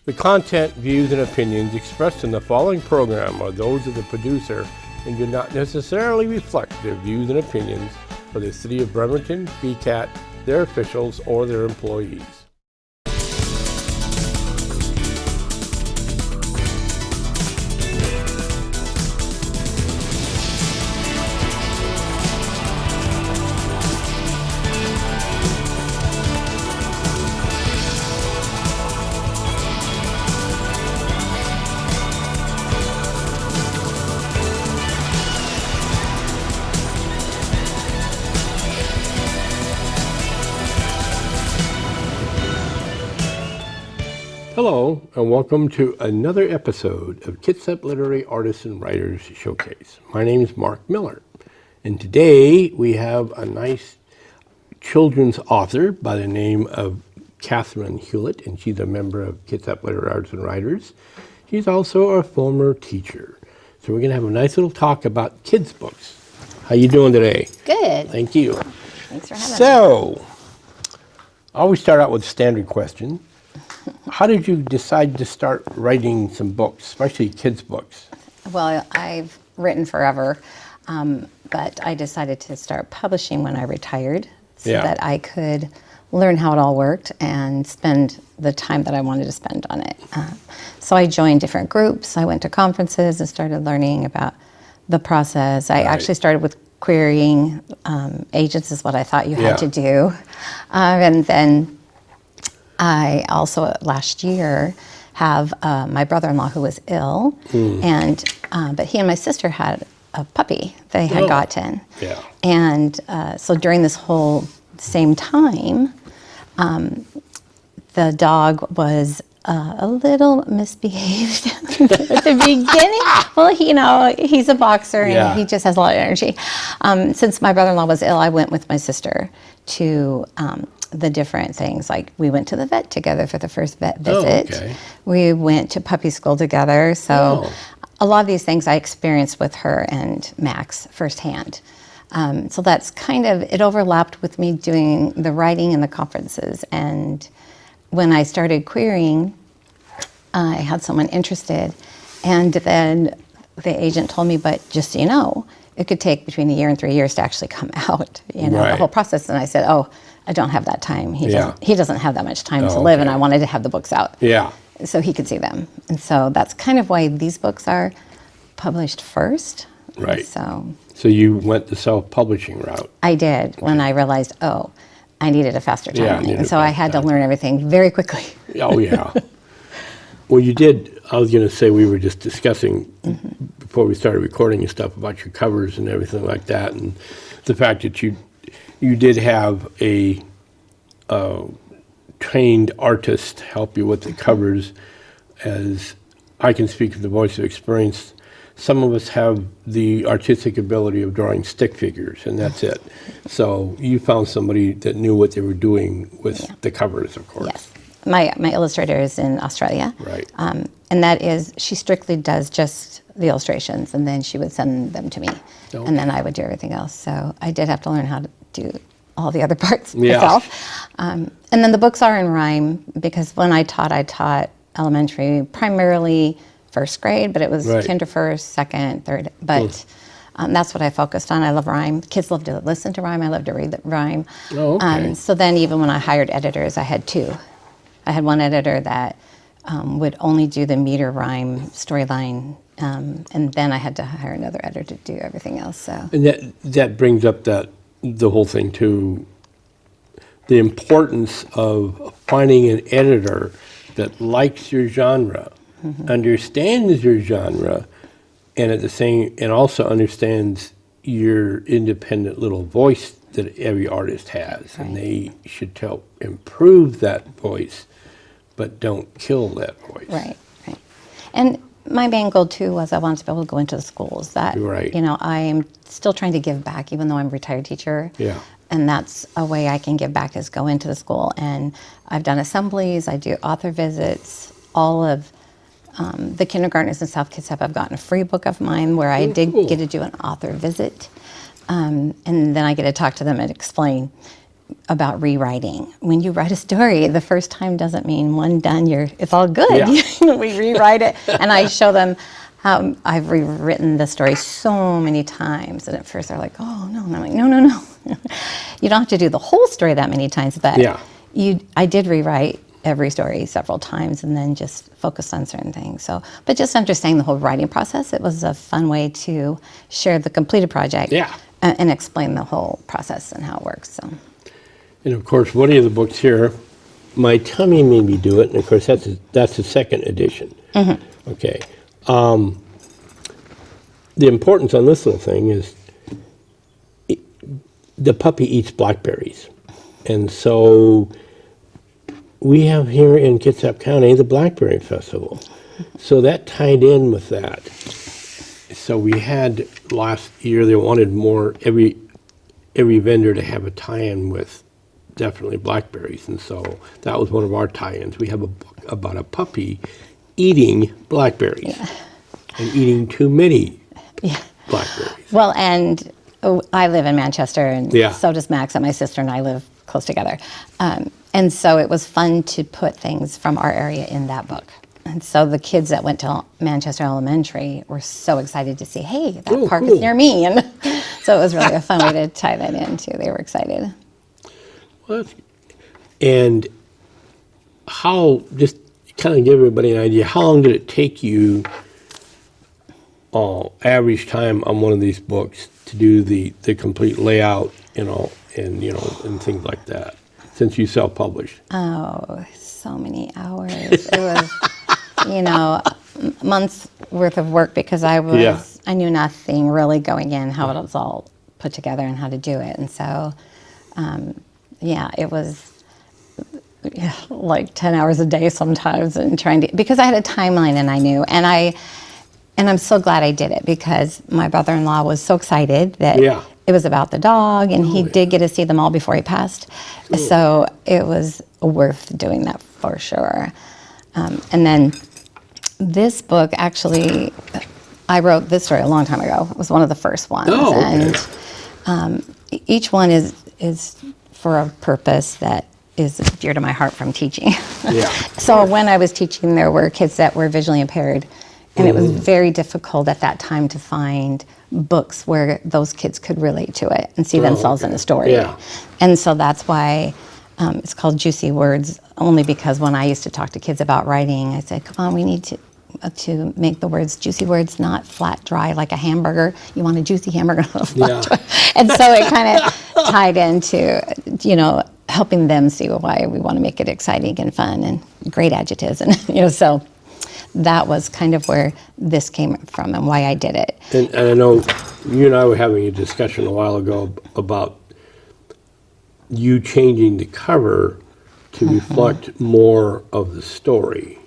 The content, views, and opinions expressed in the following program are those of the producer and do not necessarily reflect the views and opinions of the City of Bremerton, BCAT, their officials, or their employees. Hello, and welcome to another episode of Kitsap Literary Artists and Writers Showcase. My name is Mark Miller, and today we have a nice children's author by the name of Catherine Hulet, and she's a member of Kitsap Literary Artists and Writers. She's also a former teacher. So we're going to have a nice little talk about kids' books. How you doing today? Good. Thank you. Thanks for having me. So, I always start out with a standard question. How did you decide to start writing some books, especially kids' books? Well, I've written forever, but I decided to start publishing when I retired so that I could learn how it all worked and spend the time that I wanted to spend on it. So I joined different groups. I went to conferences and started learning about the process. I actually started with querying agents is what I thought you had to do. And then I also, last year, have my brother-in-law who was ill, and but he and my sister had a puppy they had gotten. And so during this whole same time, the dog was a little misbehaved at the beginning. Well, he's a boxer and he just has a lot of energy. Since my brother-in-law was ill, I went with my sister to the different things. Like we went to the vet together for the first vet visit. We went to puppy school together. So a lot of these things I experienced with her and Max firsthand. So that's kind of, it overlapped with me doing the writing and the conferences. And when I started querying, I had someone interested. And then the agent told me, but just so you know, it could take between a year and 3 years to actually come out, the whole process. And I said, I don't have that time. He doesn't have that much time to live, and I wanted to have the books out so he could see them. And so that's kind of why these books are published first. Right. So you went the self-publishing route. I did when I realized, I needed a faster time. And so I had to learn everything very quickly. Oh, yeah. Well, you did. I was going to say we were just discussing before we started recording and stuff about your covers and everything like that, and the fact that you did have a trained artist help you with the covers. As I can speak from the voice of experience, some of us have the artistic ability of drawing stick figures, and that's it. So you found somebody that knew what they were doing with the covers, of course. Yes. My illustrator is in Australia. Right. And that is, she strictly does just the illustrations, and then she would send them to me. And then I would do everything else. So I did have to learn how to do all the other parts myself. And then the books are in rhyme, because when I taught elementary, primarily first grade, but it was kinder first, second, third. But that's what I focused on. I love rhyme. Kids love to listen to rhyme. I love to read the rhyme. So then even when I hired editors, I had two. I had one editor that would only do the meter rhyme storyline, and then I had to hire another editor to do everything else. So. And that brings up the whole thing too, the importance of finding an editor that likes your genre, understands your genre, and also understands your independent little voice that every artist has, and they should help improve that voice, but don't kill that voice. Right. And my main goal too was I wanted to be able to go into the schools. That I am still trying to give back, even though I'm a retired teacher. And that's a way I can give back, is go into the school. And I've done assemblies, I do author visits, all of the kindergartners in South Kitsap have gotten a free book of mine where I did get to do an author visit. And then I get to talk to them and explain about rewriting. When you write a story, the first time doesn't mean one done, it's all good. Yeah. We rewrite it, and I show them how I've rewritten the story so many times. And at first they're like, oh, no. And I'm like, no. You don't have to do the whole story that many times, but I did rewrite every story several times and then just focus on certain things. So, but just understanding the whole writing process, it was a fun way to share the completed project and explain the whole process and how it works. So. And of course, one of the books here, My Tummy Made Me Do It, and of course that's the second edition. Mm-hmm. Okay. The importance on this little thing is the puppy eats blackberries. And so we have here in Kitsap County the Blackberry Festival. So that tied in with that. So we had last year, they wanted more, every vendor to have a tie-in with definitely blackberries. And so that was one of our tie-ins. We have a book about a puppy eating blackberries and eating too many blackberries. Well, and I live in Manchester, and so does Max, and my sister and I live close together. And so it was fun to put things from our area in that book. And so the kids that went to Manchester Elementary were so excited to see, hey, that park is near me. And so it was really a fun way to tie that in, too. They were excited. Well, and how, just kind of give everybody an idea, how long did it take you, average time on one of these books to do the complete layout, and things like that, since you self-published? Oh, so many hours. It was, months worth of work because I knew nothing really going in, how it was all put together and how to do it. And so, it was like 10 hours a day sometimes, and because I had a timeline and I knew, and I'm so glad I did it because my brother-in-law was so excited that it was about the dog, and he did get to see them all before he passed. Cool. So it was worth doing that for sure. And then this book, actually, I wrote this story a long time ago. It was one of the first ones. Oh, okay. And each one is for a purpose that is dear to my heart from teaching. Yeah. So when I was teaching, there were kids that were visually impaired, and it was very difficult at that time to find books where those kids could relate to it and see themselves in a story. Yeah. And so that's why it's called Juicy Words, only because when I used to talk to kids about writing, I said, come on, we need to make the words juicy words, not flat, dry like a hamburger. You want a juicy hamburger, not a flat, dry. And so it kind of tied into, helping them see why we want to make it exciting and fun and great adjectives. And, so that was kind of where this came from and why I did it. And I know you and I were having a discussion a while ago about you changing the cover to reflect more of the story.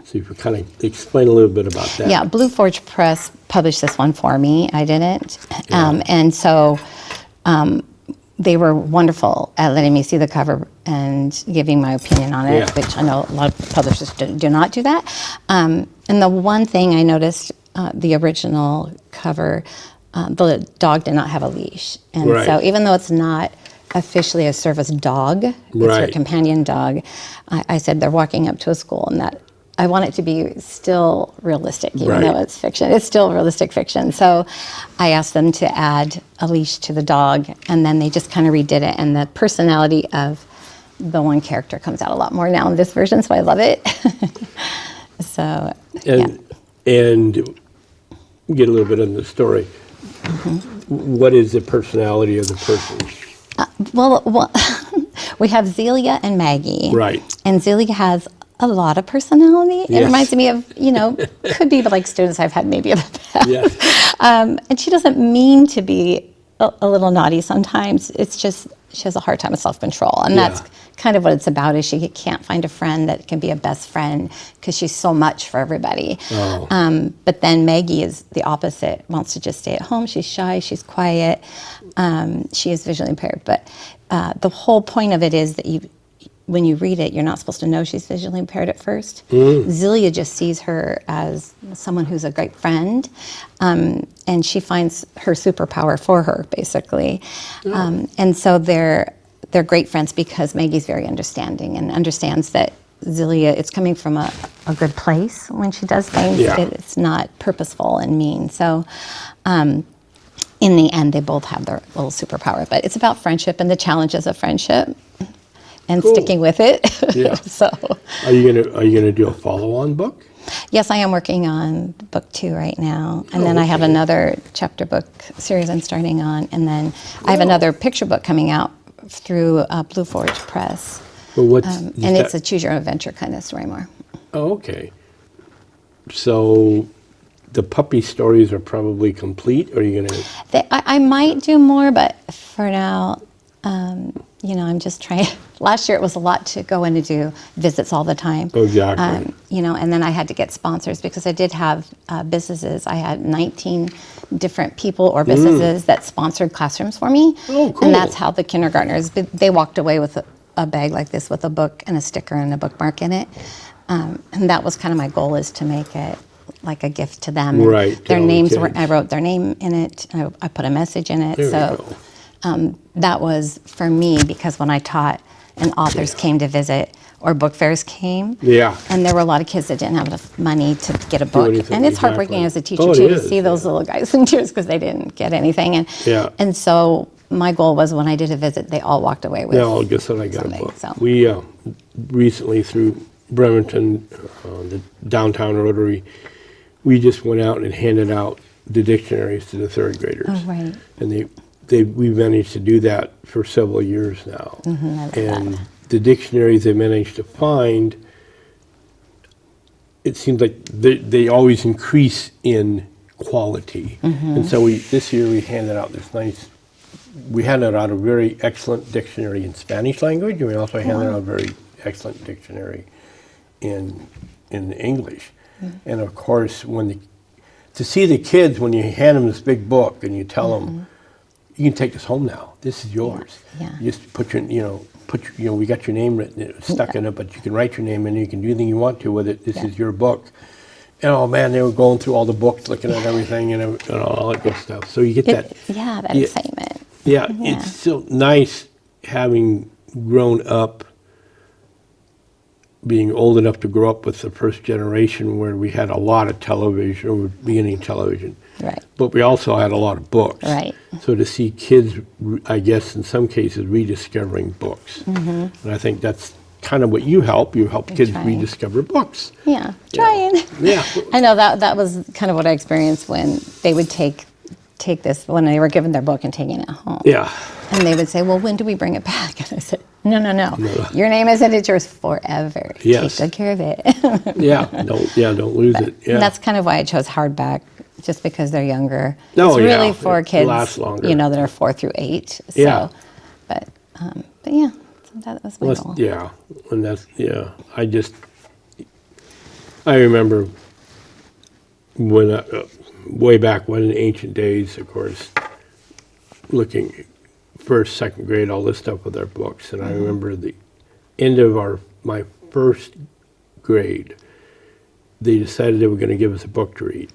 So you could kind of explain a little bit about that. Yeah, Blue Forge Press published this one for me. I didn't. And so they were wonderful at letting me see the cover and giving my opinion on it, which I know a lot of publishers do not do that. And the one thing I noticed, the original cover, the dog did not have a leash. And so even though it's not officially a service dog, it's your companion dog, I said they're walking up to a school, and that I want it to be still realistic, even though it's fiction. It's still realistic fiction. So I asked them to add a leash to the dog, and then they just kind of redid it. And the personality of the one character comes out a lot more now in this version, so I love it. So, and get a little bit into the story. What is the personality of the person? Well, we have Zelia and Maggie. Right. And Zelia has a lot of personality. It reminds me of, could be like students I've had maybe in the past. Yes. And she doesn't mean to be a little naughty sometimes. It's just she has a hard time with self-control. And that's kind of what it's about, is she can't find a friend that can be a best friend because she's so much for everybody. But then Maggie is the opposite, wants to just stay at home. She's shy, she's quiet. She is visually impaired. But the whole point of it is that when you read it, you're not supposed to know she's visually impaired at first. Zelia just sees her as someone who's a great friend, and she finds her superpower for her, basically. And so they're great friends because Maggie's very understanding and understands that Zelia, it's coming from a good place when she does things. Yeah. It's not purposeful and mean. So in the end, they both have their little superpower. But it's about friendship and the challenges of friendship and Cool. sticking with it. Yeah. So Are you gonna do a follow-on book? yes, I am working on book 2 right now. And then I have okay. another chapter book series I'm starting on. And then I have another picture book coming out through Blue Forge Press. Well, what's And it's a choose your own adventure kind of story more. Oh, okay. So the puppy stories are probably complete, or are you gonna? I might do more, but for now, I'm just trying. Last year it was a lot to go in to do visits all the time. Exactly. And then I had to get sponsors because I did have businesses. I had 19 different people or businesses that sponsored classrooms for me. Oh, cool. And that's how the kindergartners, they walked away with a bag like this with a book and a sticker and a bookmark in it. And that was kind of my goal, is to make it like a gift to them. And Right, to their all the names were, kids. I wrote their name in it. I put a message in it. There we So go. that was for me, because when I taught and authors came to visit or book fairs came, Yeah. and there were a lot of kids that didn't have enough money to get a book. anything, And it's heartbreaking exactly. as a teacher, Oh, it too, to is, see those yeah. little guys in tears because they didn't get anything. Yeah. And so my goal was, when I did a visit, they all walked away with No, guess what? I got a something. book. So. We recently, through Bremerton, the downtown Rotary, we just went out and handed out the dictionaries to the third graders. Oh, right. And we managed to do that for several years now. I love And that. the dictionaries they managed to find, it seems like they always increase in quality. And so this year we handed out a very excellent dictionary in Spanish language, and we also handed out a very excellent dictionary in English. And of course, to see the kids, when you hand them this big book and you tell them, you can take this home now. This is yours. Yeah. You just put we got your name written, stuck in it, but you can write your name and you can do anything you want to with it. This is your book. And oh man, they were going through all the books, looking at everything and all that good stuff. So you get that. That excitement. Yeah, Yeah. it's so nice having grown up, being old enough to grow up with the first generation where we had a lot of television, or beginning television. Right. But we also had a lot of books. Right. So to see kids, I guess in some cases, rediscovering books. And I think that's kind of what you help. You help kids trying. rediscover books. Yeah, trying. Yeah. I know that was kind of what I experienced when they would take this, when they were given their book and taking it home. Yeah. And they would say, well, when do we bring it back? And I said, no. Your name is in it, yours forever. Yes. Take good care of it. Don't lose it. Yeah. And that's kind of why I chose hardback, just because they're younger. Oh, it's really yeah, for it kids, lasts longer. that are 4 through 8. So, Yeah. But yeah, so that was my goal. Yeah, and I remember when, way back when in ancient days, of course, looking first, second grade, all this stuff with our books. And I remember the end of my first grade, they decided they were going to give us a book to read.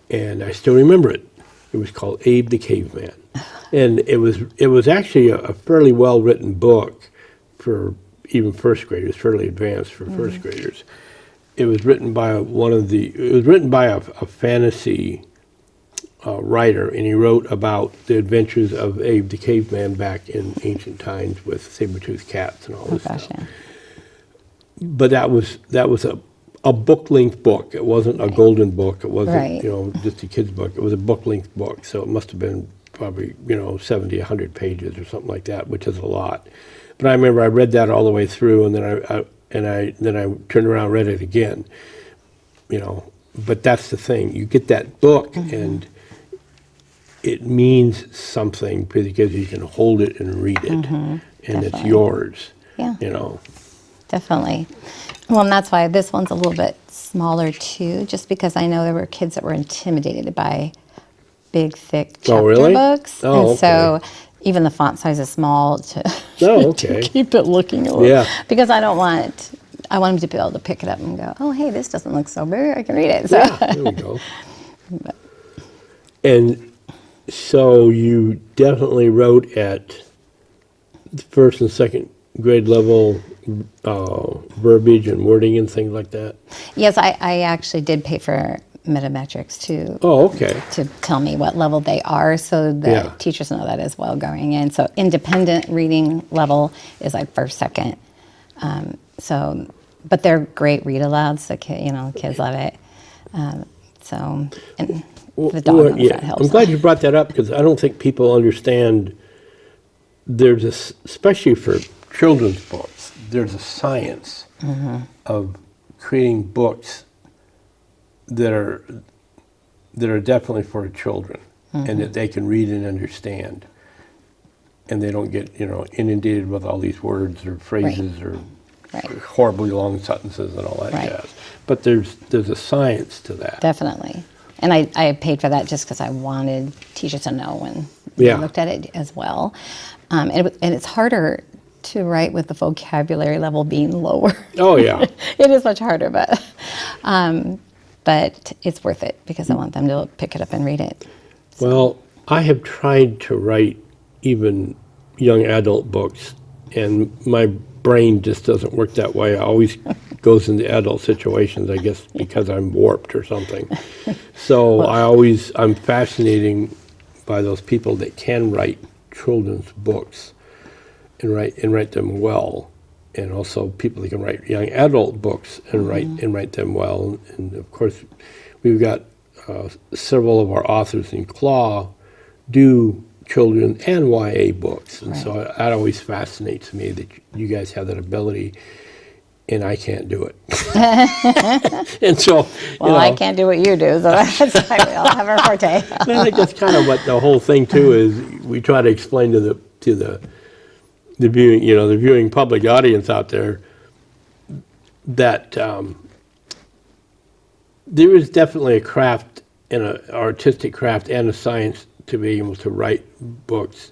And I still remember it. It was called Abe the Caveman. And it was actually a fairly well-written book for even first graders, fairly advanced for first graders. It was written by a fantasy writer, and he wrote about the adventures of Abe the Caveman back in ancient times with saber-toothed cats and all this stuff. Yeah. But that was a book-length book. It wasn't a golden book. It wasn't Right. just a kid's book. It was a book-length book, so it must have been probably 70, 100 pages or something like that, which is a lot. But I remember I read that all the way through, and then I turned around and read it again. But that's the thing. You get that book, and it means something because you can hold it and read it, and it's Definitely. yours. Yeah. Definitely. Well, and that's why this one's a little bit smaller too, just because I know there were kids that were intimidated by big, thick chapter really? books. Oh, and so even the font size is small to, Oh, okay. to keep it looking a little. Yeah. Because I want them to be able to pick it up and go, oh, hey, this doesn't look so big. I can read it. So. Yeah, there we go. And so you definitely wrote at first and second grade level verbiage and wording and things like that? Yes, I actually did pay for Metametrics Oh, okay. to tell me what level they are, so that Yeah. teachers know that as well going in. So independent reading level is like first, second. But they're great read alouds. So kids love it. And the dog on the front helps. I'm glad you brought that up because I don't think people understand. There's especially for children's books, there's a science of creating books that are definitely for children and that they can read and understand, and they don't get inundated with all these words or phrases or horribly long sentences and all that jazz. But there's a science to that. Definitely. And I paid for that just because I wanted teachers to know when they looked at it as well. And it's harder to write with the vocabulary level being lower. Oh, yeah. It is much harder, but it's worth it because I want them to pick it up and read it. Well, I have tried to write even young adult books, and my brain just doesn't work that way. I always goes into adult situations, I guess, because I'm warped or something. So I'm fascinating by those people that can write children's books and write them well, and also people that can write young adult books and write them well. And of course, we've got several of our authors in Claw do children and YA books, and so that always fascinates me that you guys have that ability, and I can't do it. And so, I can't do what you do, so that's why we all have our forte. I think that's kind of what the whole thing too is. We try to explain to the viewing public audience out there that there is definitely a craft and an artistic craft and a science to be able to write books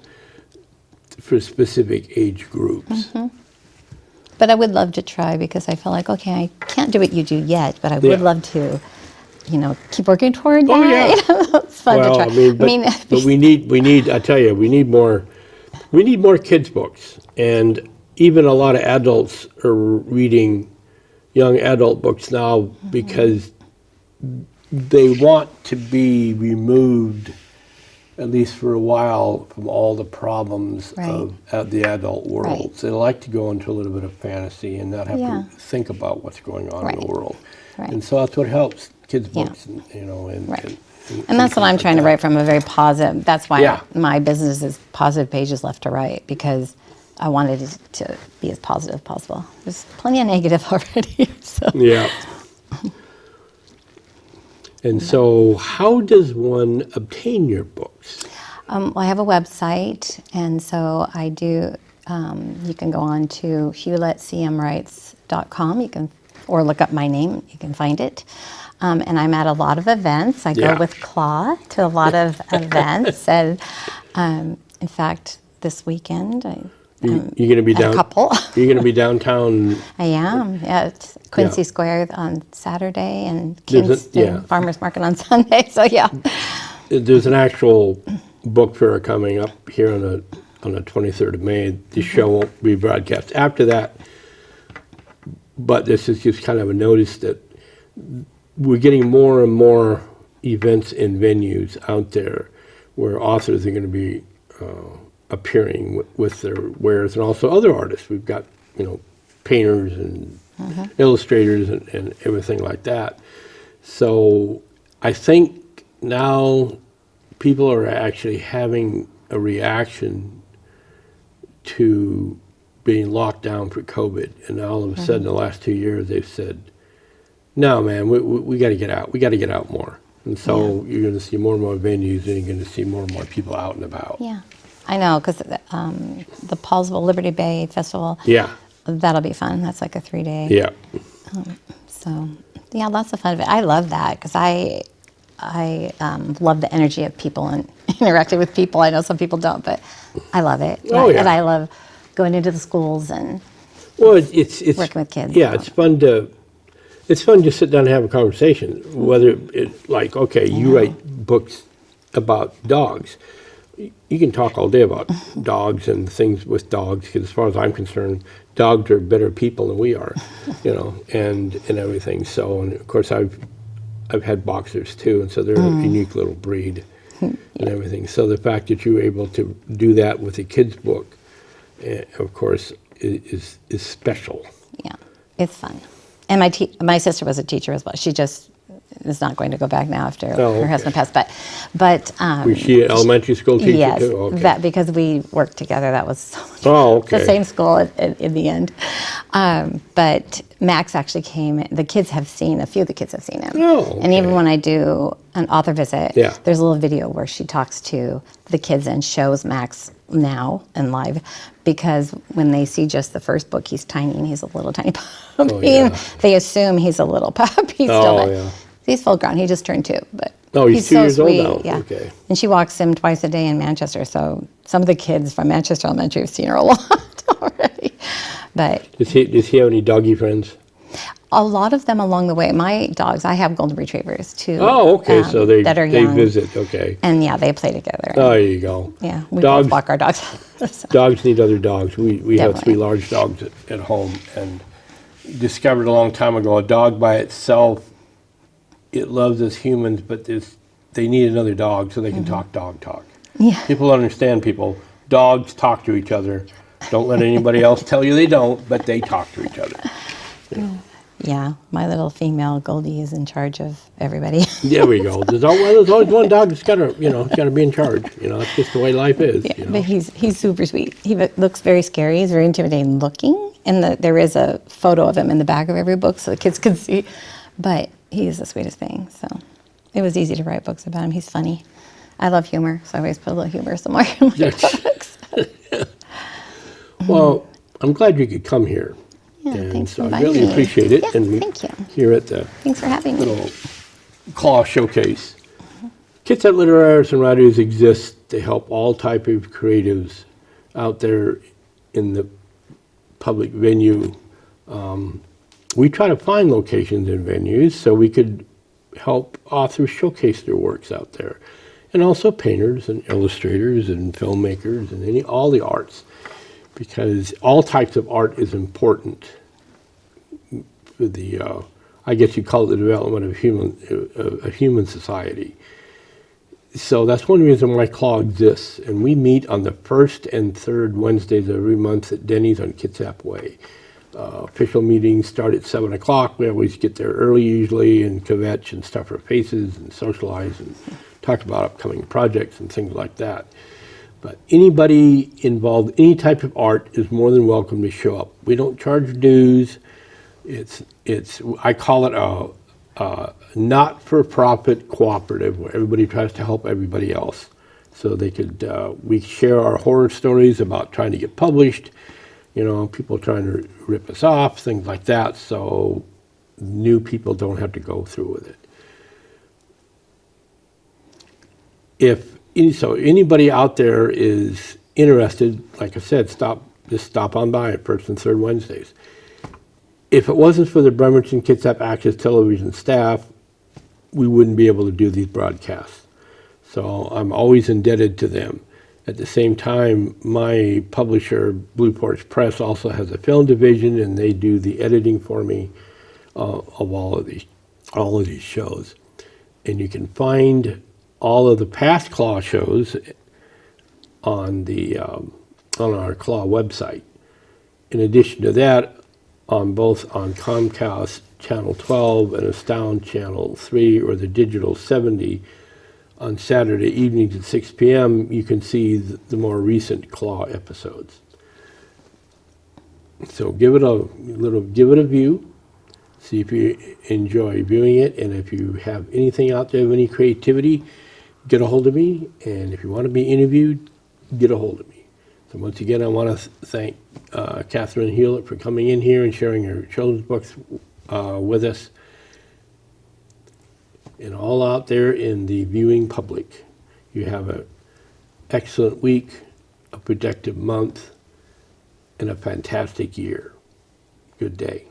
for specific age groups. But I would love to try because I feel like, okay, I can't do what you do yet, but I would love to, keep working toward that. Oh, yeah. It's fun to try. But we need. I tell you, we need more kids books, and even a lot of adults are reading young adult books now because they want to be removed, at least for a while, from all the problems of the adult world. So they like to go into a little bit of fantasy and not have to think about what's going on in the world. And so that's what helps kids' books, and that's what I'm trying to write from, a very positive. That's why my business is Positive Pages Left to Right, because I wanted it to be as positive as possible. There's plenty of negative already. So. Yeah. And so how does one obtain your books? Well, I have a website, and so I do, you can go on to huletcmwrites.com, or look up my name, you can find it. And I'm at a lot of events. I go with Claw to a lot of events, and in fact, this weekend, you're going to be a couple. You're going to be downtown. I am at Quincy Square on Saturday and Kingston Farmers Market on Sunday. So there's an actual book fair coming up here on the 23rd of May. The show won't be broadcast after that, but this is just kind of a notice that we're getting more and more events and venues out there where authors are going to be appearing with their wares, and also other artists. We've got painters and illustrators and everything like that. So I think now people are actually having a reaction to being locked down for COVID, and all of a sudden, the last 2 years, they've said, "No, man, we got to get out. We got to get out more." And so you're going to see more and more venues, and you're going to see more and more people out and about. Yeah, I know, because the Paulsville Liberty Bay Festival. Yeah. That'll be fun. That's like a 3-day. Yeah. So lots of fun of it. I love that because I love the energy of people and interacting with people. I know some people don't, but I love it. And I love going into the schools and it's working with kids. Yeah, it's fun to sit down and have a conversation. Whether it's like, okay, you write books about dogs. you can talk all day about dogs and things with dogs, because as far as I'm concerned, dogs are better people than we are, and everything. So, and of course, I've had boxers too, and so they're a unique little breed and everything. So the fact that you were able to do that with a kid's book, of course, is special. Yeah, it's fun. And my sister was a teacher as well. She just is not going to go back now after her husband passed. But Was she an elementary school teacher yes, too? Okay. that because we worked together. That was so much okay. the same school in the end. But Max actually came. The kids have seen, a few of the kids have seen him. Oh, And even okay. when I do an author visit, Yeah. there's a little video where she talks to the kids and shows Max now and live, because when they see just the first book, he's tiny and he's a little tiny puppy. yeah. They assume he's a little puppy still. Oh, but yeah. He's full grown. He just turned 2, but He's 2 so years old sweet. now. Yeah. Okay. And she walks him twice a day in Manchester. So some of the kids from Manchester Elementary have seen her a lot already. But Does he have any doggy friends? a lot of them along the way. My dogs, I have golden retrievers too. Oh, okay. So they that are they young. visit. Okay. And yeah, they play together. Oh, there you go. Yeah, we Dogs- both walk our dogs. So, Dogs need other dogs. We have 3 Definitely. large dogs at home, and discovered a long time ago, a dog by itself, it loves us humans, but they need another dog so they can talk dog talk. Yeah. People understand people. Dogs talk to each other. Don't let anybody else tell you they don't, but they talk to each other. yeah, my little female Goldie is in charge of everybody. There we go. There's always one dog that's got to be in charge. That's just the way life is. Yeah, but he's super sweet. He looks very scary. He's very intimidating looking, and there is a photo of him in the back of every book so the kids can see. But he is the sweetest thing. So it was easy to write books about him. He's funny. I love humor, so I always put a little humor somewhere in my books. Well, I'm glad you could come here. Yeah, and thanks for so I inviting really me. appreciate it. Yeah, and thank you. Here at the Thanks for having me. little claw showcase. Kitsap Literary Artists and Writers exist to help all type of creatives out there in the public venue. We try to find locations and venues so we could help authors showcase their works out there, and also painters and illustrators and filmmakers and all the arts, because all types of art is important for the I guess you call it the development of human society. So that's one reason why CLAW exists, and we meet on the first and third Wednesdays of every month at Denny's on Kitsap Way. Official meetings start at 7 o'clock. We always get there early usually and kvetch and stuff our faces and socialize and talk about upcoming projects and things like that. But anybody involved in any type of art is more than welcome to show up. We don't charge dues. I call it a not-for-profit cooperative where everybody tries to help everybody else. So they could, we share our horror stories about trying to get published, people trying to rip us off, things like that, so new people don't have to go through with it. So anybody out there is interested, like I said, just stop on by at first and third Wednesdays. If it wasn't for the Bremerton Kitsap Access Television staff, we wouldn't be able to do these broadcasts. So I'm always indebted to them. At the same time, my publisher, Blue Porch Press, also has a film division, and they do the editing for me of all of these shows. And you can find all of the past CLAW shows on our CLAW website. In addition to that, both on Comcast Channel 12 and Astound Channel 3 or the Digital 70, on Saturday evenings at 6 p.m., you can see the more recent CLAW episodes. So give it a view, see if you enjoy viewing it, and if you have anything out there of any creativity, get a hold of me, and if you want to be interviewed, get a hold of me. So once again, I want to thank Catherine Hulet for coming in here and sharing her children's books with us. And all out there in the viewing public, you have an excellent week, a productive month, and a fantastic year. Good day.